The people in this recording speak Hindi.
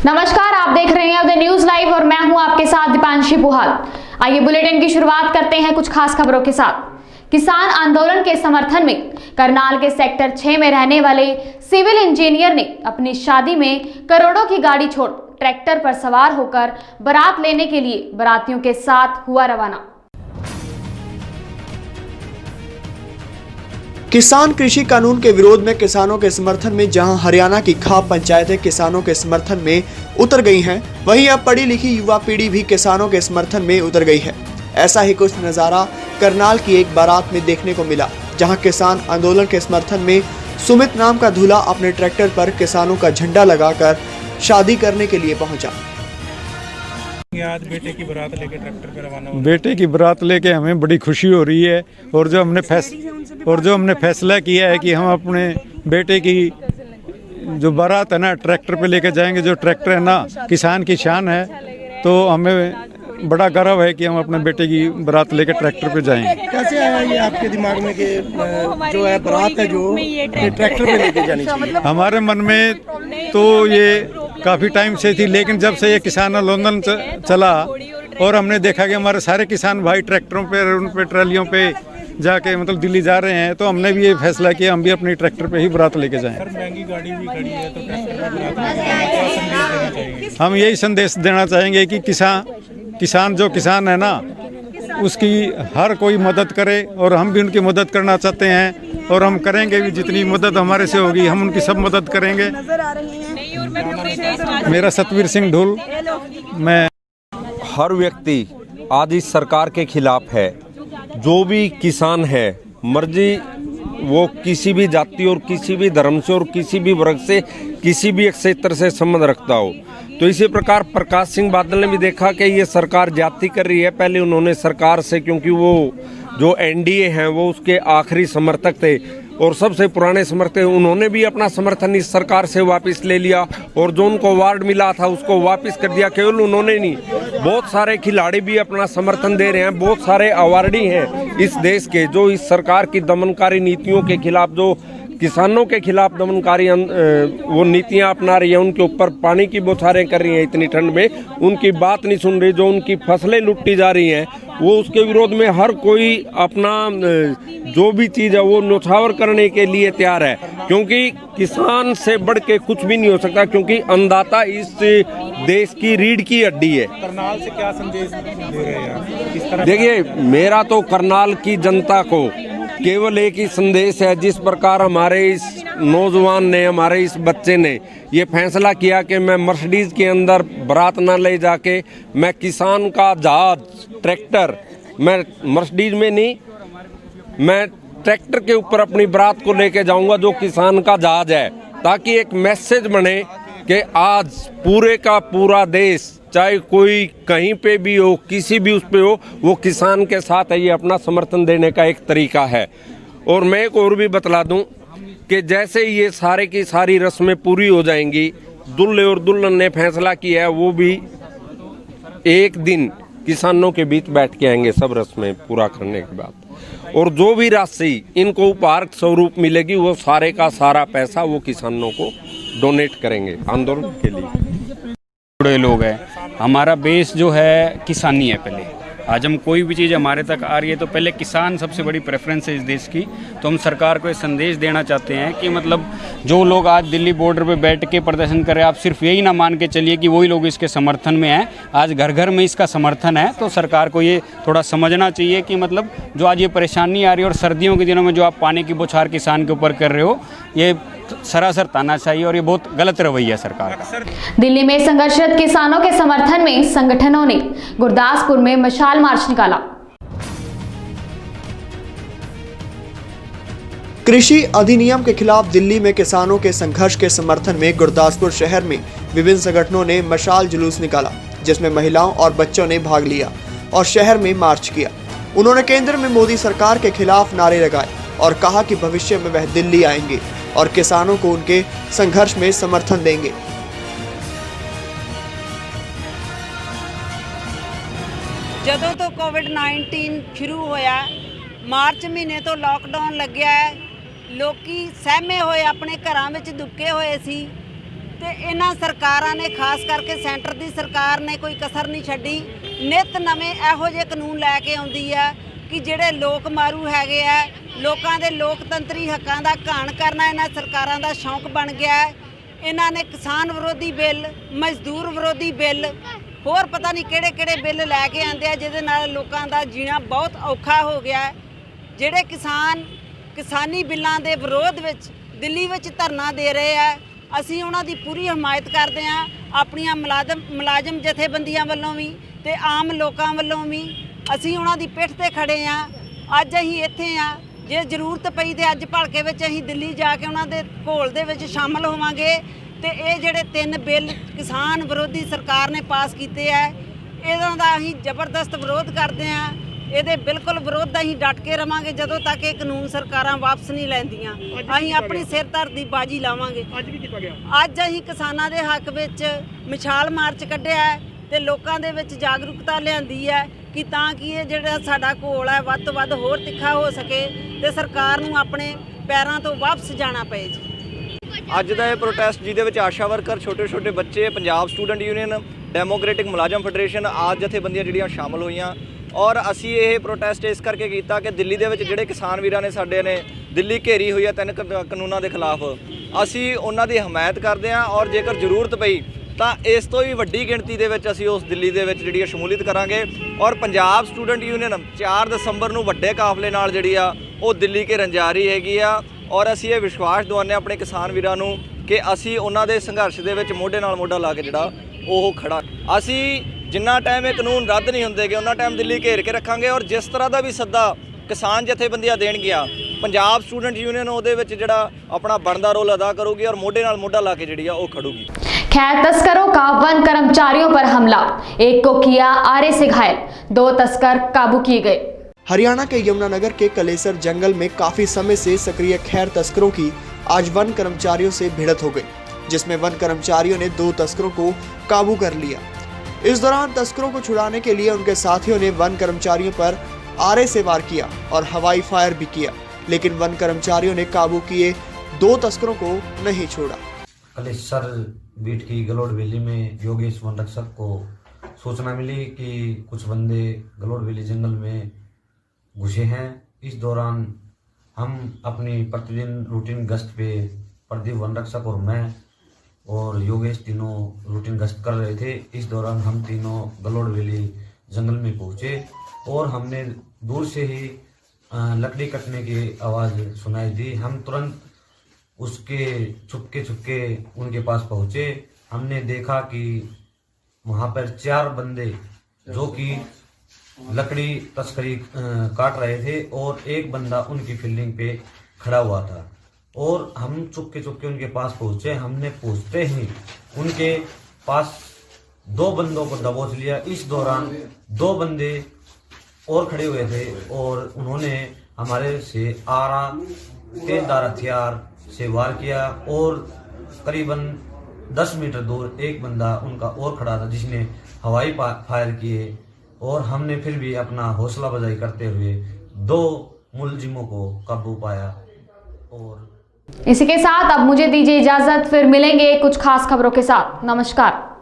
नमस्कार, आप देख रहे हैं उदय न्यूज लाइव और मैं हूं आपके साथ दीपांशी पुहाल। आइए बुलेटिन की शुरुआत करते हैं कुछ खास खबरों के साथ। किसान आंदोलन के समर्थन में करनाल के सेक्टर 6 में रहने वाले सिविल इंजीनियर ने अपनी शादी में करोड़ों की गाड़ी छोड़ ट्रैक्टर पर सवार होकर बारात लेने के लिए बारातियों के साथ हुआ रवाना। किसान कृषि कानून के विरोध में किसानों के समर्थन में जहां हरियाणा की खाप पंचायतें किसानों के समर्थन में उतर गई हैं, वहीं अब पढ़ी लिखी युवा पीढ़ी भी किसानों के समर्थन में उतर गई है। ऐसा ही कुछ नजारा करनाल की एक बारात में देखने को मिला, जहां किसान आंदोलन के समर्थन में सुमित नाम का दूल्हा अपने ट्रैक्टर पर किसानों का झंडा लगाकर शादी करने के लिए पहुंचा। आज बेटे की बारात लेके ट्रैक्टर पे रवाना हुआ। बेटे की बारात लेके हमें बड़ी खुशी हो रही है और जो हमने फैसला किया है कि हम अपने बेटे की जो बारात है ना ट्रैक्टर पे लेके जाएंगे। जो ट्रैक्टर है ना किसान की शान है, तो हमें बड़ा गर्व है कि हम अपने बेटे की बारात लेके ट्रैक्टर पे जाएंगे। कैसे आया ये आपके दिमाग में कि जो है बारात है जो ये ट्रैक्टर पे लेके जानी चाहिए? हमारे मन में तो ये काफ़ी टाइम से थी, लेकिन जब से ये किसान आंदोलन चला और हमने देखा कि हमारे सारे किसान भाई ट्रैक्टरों पे उन पे ट्रालियों पे जाके मतलब दिल्ली जा रहे हैं, तो हमने भी ये फैसला किया हम भी अपनी ट्रैक्टर पे ही बारात लेके जाएं। सर, महंगी गाड़ी भी खड़ी है तो ट्रैक्टर पे बारात लेके जाएंगे। हम यही संदेश देना चाहेंगे कि किसान जो किसान है ना उसकी हर कोई मदद करे और हम भी उनकी मदद करना चाहते हैं और हम करेंगे भी। जितनी मदद हमारे से होगी हम उनकी सब मदद करेंगे। मेरा सतवीर सिंह ढूल। मैं हर व्यक्ति आज इस सरकार के खिलाफ है। जो भी किसान है, मर्जी वो किसी भी जाति और किसी भी धर्म से और किसी भी वर्ग से किसी भी एक क्षेत्र से संबंध रखता हो, तो इसी प्रकार प्रकाश सिंह बादल ने भी देखा कि ये सरकार जाति कर रही है। पहले उन्होंने सरकार से, क्योंकि वो जो एनडीए हैं वो उसके आखिरी समर्थक थे और सबसे पुराने समर्थक थे, उन्होंने भी अपना समर्थन इस सरकार से वापस ले लिया और जो उनको अवार्ड मिला था उसको वापस कर दिया। केवल उन्होंने नहीं, बहुत सारे खिलाड़ी भी अपना समर्थन दे रहे हैं। बहुत सारे अवार्डी हैं इस देश के जो इस सरकार की दमनकारी नीतियों के खिलाफ, जो किसानों के खिलाफ दमनकारी वो नीतियां अपना रही है, उनके ऊपर पानी की बौछारें कर रही हैं इतनी ठंड में, उनकी बात नहीं सुन रही। जो उनकी फसलें लुटी जा रही हैं वो उसके विरोध में हर कोई अपना जो भी चीज़ है वो न्यौछावर करने के लिए तैयार है, क्योंकि किसान से बढ़ के कुछ भी नहीं हो सकता, क्योंकि अन्नदाता इस देश की रीढ़ की हड्डी है। करनाल से क्या संदेश दे रहे हैं इस तरह? देखिए, मेरा तो करनाल की जनता को केवल एक ही संदेश है। जिस प्रकार हमारे इस नौजवान ने, हमारे इस बच्चे ने ये फैसला किया कि मैं मर्सिडीज के अंदर बारात ना ले जाके मैं किसान का जहाज ट्रैक्टर, मैं मर्सिडीज में नहीं, मैं ट्रैक्टर के ऊपर अपनी बारात को लेके जाऊंगा जो किसान का जहाज है, ताकि एक मैसेज बने कि आज पूरे का पूरा देश, चाहे कोई कहीं पे भी हो, किसी भी उस पे हो, वो किसान के साथ है। ये अपना समर्थन देने का एक तरीका है। और मैं एक और भी बतला दूं कि जैसे ये सारे की सारी रस्में पूरी हो जाएंगी, दूल्हे और दुल्हन ने फैसला किया है वो भी एक दिन किसानों के बीच बैठ के आएंगे सब रस्में पूरा करने के बाद, और जो भी राशि इनको उपहार स्वरूप मिलेगी वो सारे का सारा पैसा वो किसानों को डोनेट करेंगे आंदोलन के लिए। बड़े लोग हैं, हमारा बेस जो है किसानी है। पहले आज हम कोई भी चीज़ हमारे तक आ रही है तो पहले किसान सबसे बड़ी प्रेफरेंस है इस देश की। तो हम सरकार को ये संदेश देना चाहते हैं कि मतलब जो लोग आज दिल्ली बॉर्डर पे बैठ के प्रदर्शन कर रहे हैं, आप सिर्फ यही ना मान के चलिए कि वही लोग इसके समर्थन में हैं। आज घर घर में इसका समर्थन है, तो सरकार को ये थोड़ा समझना चाहिए कि मतलब जो आज ये परेशानी आ रही है और सर्दियों के दिनों में जो आप पानी की बौछार किसान के ऊपर कर रहे हो, ये सरासर तानाशाही और ये बहुत गलत रवैया सरकार का। दिल्ली में संघर्षरत किसानों के समर्थन में संगठनों ने गुरदासपुर में मशाल मार्च निकाला। कृषि अधिनियम के खिलाफ दिल्ली में किसानों के संघर्ष के समर्थन में गुरदासपुर शहर में विभिन्न संगठनों ने मशाल जुलूस निकाला, जिसमें महिलाओं और बच्चों ने भाग लिया और शहर में मार्च किया। उन्होंने केंद्र में मोदी सरकार के खिलाफ नारे लगाए और कहा कि भविष्य में वह दिल्ली आएंगे और किसानों को उनके संघर्ष में समर्थन देंगे। ਜਦੋਂ ਤੋਂ ਕੋਵਿਡ-19 ਸ਼ੁਰੂ ਹੋਇਆ, ਮਾਰਚ ਮਹੀਨੇ ਤੋਂ ਲਾਕਡਾਊਨ ਲੱਗਿਆ ਹੈ। ਲੋਕੀ ਸਹਿਮੇ ਹੋਏ ਆਪਣੇ ਘਰਾਂ ਵਿੱਚ ਦੁੱਕੇ ਹੋਏ ਸੀ ਤੇ ਇਹਨਾਂ ਸਰਕਾਰਾਂ ਨੇ ਖਾਸ ਕਰਕੇ ਸੈਂਟਰ ਦੀ ਸਰਕਾਰ ਨੇ ਕੋਈ ਕਸਰ ਨਹੀਂ ਛੱਡੀ। ਨਿਤ ਨਵੇਂ ਇਹੋ ਜਿਹੇ ਕਾਨੂੰਨ ਲੈ ਕੇ ਆਉਂਦੀ ਹੈ ਕਿ ਜਿਹੜੇ ਲੋਕ ਮਾਰੂ ਹੈਗੇ ਆ, ਲੋਕਾਂ ਦੇ ਲੋਕਤੰਤਰੀ ਹੱਕਾਂ ਦਾ ਘਾਣ ਕਰਨਾ ਇਹਨਾਂ ਸਰਕਾਰਾਂ ਦਾ ਸ਼ੌਂਕ ਬਣ ਗਿਆ ਹੈ। ਇਹਨਾਂ ਨੇ ਕਿਸਾਨ ਵਿਰੋਧੀ ਬਿੱਲ, ਮਜ਼ਦੂਰ ਵਿਰੋਧੀ ਬਿੱਲ, ਹੋਰ ਪਤਾ ਨਹੀਂ ਕਿਹੜੇ ਬਿੱਲ ਲੈ ਕੇ ਆਉਂਦੇ ਆ ਜਿਹਦੇ ਨਾਲ ਲੋਕਾਂ ਦਾ ਜੀਣਾ ਬਹੁਤ ਔਖਾ ਹੋ ਗਿਆ ਹੈ। ਜਿਹੜੇ ਕਿਸਾਨ ਕਿਸਾਨੀ ਬਿੱਲਾਂ ਦੇ ਵਿਰੋਧ ਵਿੱਚ ਦਿੱਲੀ ਵਿੱਚ ਧਰਨਾ ਦੇ ਰਹੇ ਆ, ਅਸੀਂ ਉਹਨਾਂ ਦੀ ਪੂਰੀ ਹਮਾਇਤ ਕਰਦੇ ਹਾਂ। ਆਪਣੀਆਂ ਮੁਲਾਜ਼ਮ ਜਥੇਬੰਦੀਆਂ ਵੱਲੋਂ ਵੀ ਤੇ ਆਮ ਲੋਕਾਂ ਵੱਲੋਂ ਵੀ ਅਸੀਂ ਉਹਨਾਂ ਦੀ ਪਿੱਠ ਤੇ ਖੜੇ ਹਾਂ। ਅੱਜ ਅਸੀਂ ਇੱਥੇ ਆ, ਜੇ ਜ਼ਰੂਰਤ ਪਈ ਤੇ ਅੱਜ ਭਲਕੇ ਵਿੱਚ ਅਸੀਂ ਦਿੱਲੀ ਜਾ ਕੇ ਉਹਨਾਂ ਦੇ ਘੋਲ ਦੇ ਵਿੱਚ ਸ਼ਾਮਲ ਹੋਵਾਂਗੇ। ਤੇ ਇਹ ਜਿਹੜੇ 3 ਬਿੱਲ ਕਿਸਾਨ ਵਿਰੋਧੀ ਸਰਕਾਰ ਨੇ ਪਾਸ ਕੀਤੇ ਆ, ਇਹਨਾਂ ਦਾ ਅਸੀਂ ਜ਼ਬਰਦਸਤ ਵਿਰੋਧ ਕਰਦੇ ਹਾਂ। ਇਹਦੇ ਬਿਲਕੁਲ ਵਿਰੋਧ ਦਾ ਅਸੀਂ ਡਟ ਕੇ ਰਵਾਂਗੇ ਜਦੋਂ ਤੱਕ ਇਹ ਕਾਨੂੰਨ ਸਰਕਾਰਾਂ ਵਾਪਸ ਨਹੀਂ ਲੈਂਦੀਆਂ। ਅਸੀਂ ਆਪਣੀ ਸਿਰ ਧਰ ਦੀ ਬਾਜੀ ਲਾਵਾਂਗੇ। ਅੱਜ ਵੀ ਕੀਤਾ ਗਿਆ। ਅੱਜ ਅਸੀਂ ਕਿਸਾਨਾਂ ਦੇ ਹੱਕ ਵਿੱਚ ਮਿਸਾਲ ਮਾਰਚ ਕੱਢਿਆ ਹੈ ਤੇ ਲੋਕਾਂ ਦੇ ਵਿੱਚ ਜਾਗਰੂਕਤਾ ਲਿਆਂਦੀ ਹੈ ਕਿ ਤਾਂ ਕਿ ਇਹ ਜਿਹੜਾ ਸਾਡਾ ਘੋਲ ਹੈ ਵੱਧ ਤੋਂ ਵੱਧ ਹੋਰ ਤਿੱਖਾ ਹੋ ਸਕੇ ਤੇ ਸਰਕਾਰ ਨੂੰ ਆਪਣੇ ਪੈਰਾਂ ਤੋਂ ਵਾਪਸ ਜਾਣਾ ਪਏ ਜੀ। ਅੱਜ ਦਾ ਇਹ ਪ੍ਰੋਟੈਸਟ ਜਿਹਦੇ ਵਿੱਚ ਆਸ਼ਾ ਵਰਕਰ, ਛੋਟੇ ਬੱਚੇ, ਪੰਜਾਬ ਸਟੂਡੈਂਟ ਯੂਨੀਅਨ, ਡੈਮੋਕ੍ਰੈਟਿਕ ਮੁਲਾਜ਼ਮ ਫੈਡਰੇਸ਼ਨ ਆਦਿ ਜਥੇਬੰਦੀਆਂ ਜਿਹੜੀਆਂ ਸ਼ਾਮਲ ਹੋਈਆਂ। ਔਰ ਅਸੀਂ ਇਹ ਪ੍ਰੋਟੈਸਟ ਇਸ ਕਰਕੇ ਕੀਤਾ ਕਿ ਦਿੱਲੀ ਦੇ ਵਿੱਚ ਜਿਹੜੇ ਕਿਸਾਨ ਵੀਰਾਂ ਨੇ ਸਾਡੇ ਨੇ ਦਿੱਲੀ ਘੇਰੀ ਹੋਈ ਹੈ 3 ਕਾਨੂੰਨਾਂ ਦੇ ਖਿਲਾਫ, ਅਸੀਂ ਉਹਨਾਂ ਦੀ ਹਮਾਇਤ ਕਰਦੇ ਹਾਂ। ਔਰ ਜੇਕਰ ਜ਼ਰੂਰਤ ਪਈ ਤਾਂ ਇਸ ਤੋਂ ਵੀ ਵੱਡੀ ਗਿਣਤੀ ਦੇ ਵਿੱਚ ਅਸੀਂ ਉਸ ਦਿੱਲੀ ਦੇ ਵਿੱਚ ਜਿਹੜੀ ਸ਼ਮੂਲੀਅਤ ਕਰਾਂਗੇ। ਔਰ ਪੰਜਾਬ ਸਟੂਡੈਂਟ ਯੂਨੀਅਨ 4 ਦਸੰਬਰ ਨੂੰ ਵੱਡੇ ਕਾਫਲੇ ਨਾਲ ਜਿਹੜੀ ਆ ਉਹ ਦਿੱਲੀ ਘੇਰਨ ਜਾ ਰਹੀ ਹੈਗੀ ਆ। ਔਰ ਅਸੀਂ ਇਹ ਵਿਸ਼ਵਾਸ ਦਿਵਾਉਂਦੇ ਹਾਂ ਆਪਣੇ ਕਿਸਾਨ ਵੀਰਾਂ ਨੂੰ ਕਿ ਅਸੀਂ ਉਹਨਾਂ ਦੇ ਸੰਘਰਸ਼ ਦੇ ਵਿੱਚ ਮੋਢੇ ਨਾਲ ਮੋਢਾ ਲਾ ਕੇ ਜਿਹੜਾ ਉਹ ਖੜਾ। ਅਸੀਂ ਜਿੰਨਾ ਟਾਈਮ ਇਹ ਕਾਨੂੰਨ ਰੱਦ ਨਹੀਂ ਹੁੰਦੇਗੇ ਉਹਨਾਂ ਟਾਈਮ ਦਿੱਲੀ ਘੇਰ ਕੇ ਰੱਖਾਂਗੇ। ਔਰ ਜਿਸ ਤਰ੍ਹਾਂ ਦਾ ਵੀ ਸੱਦਾ ਕਿਸਾਨ ਜਥੇਬੰਦੀਆਂ ਦੇਣਗੀਆਂ, ਪੰਜਾਬ ਸਟੂਡੈਂਟ ਯੂਨੀਅਨ ਉਹਦੇ ਵਿੱਚ ਜਿਹੜਾ ਆਪਣਾ ਬਣਦਾ ਰੋਲ ਅਦਾ करूगी और मोढे नाल मोढा ला के जिहड़ी आ वो खड़ूगी। खैर, तस्करों का वन कर्मचारियों पर हमला, एक को किया आरे से घायल, 2 तस्कर काबू किए गए। हरियाणा के यमुनानगर के कलेसर जंगल में काफी समय से सक्रिय खैर तस्करों की आज वन कर्मचारियों से भिड़ंत हो गई, जिसमें वन कर्मचारियों ने 2 तस्करों को काबू कर लिया। इस दौरान तस्करों को छुड़ाने के लिए उनके साथियों ने वन कर्मचारियों पर आरे से वार किया और हवाई फायर भी किया, लेकिन वन कर्मचारियों ने काबू किए 2 तस्करों को नहीं छोड़ा। कलेसर बीट की गलोड़ वैली में योगेश वन रक्षक को सूचना मिली कि कुछ बंदे गलोड़ वैली जंगल में घुसे हैं। इस दौरान हम अपनी प्रतिदिन रूटीन गश्त पे प्रदीप वन रक्षक और मैं और योगेश तीनों रूटीन गश्त कर रहे थे। इस दौरान हम तीनों गलोड़ वैली जंगल में पहुंचे और हमने दूर से ही लकड़ी कटने की आवाज़ सुनाई दी। हम तुरंत उसके छुपके उनके पास पहुंचे। हमने देखा कि वहाँ पर 4 बंदे जो कि लकड़ी तस्करी काट रहे थे और एक बंदा उनकी फील्डिंग पे खड़ा हुआ था। और हम चुपके उनके पास पहुंचे। हमने पहुंचते ही उनके पास 2 बंदों को दबोच लिया। इस दौरान 2 बंदे और खड़े हुए थे और उन्होंने हमारे से आरा तेजधार हथियार से वार किया और करीबन 10 मीटर दूर एक बंदा उनका और खड़ा था जिसने हवाई फायर किए और हमने फिर भी अपना हौसला अफजाई करते हुए 2 मुलजिमों को काबू पाया। और इसी के साथ अब मुझे दीजिए इजाजत, फिर मिलेंगे कुछ खास खबरों के साथ। नमस्कार।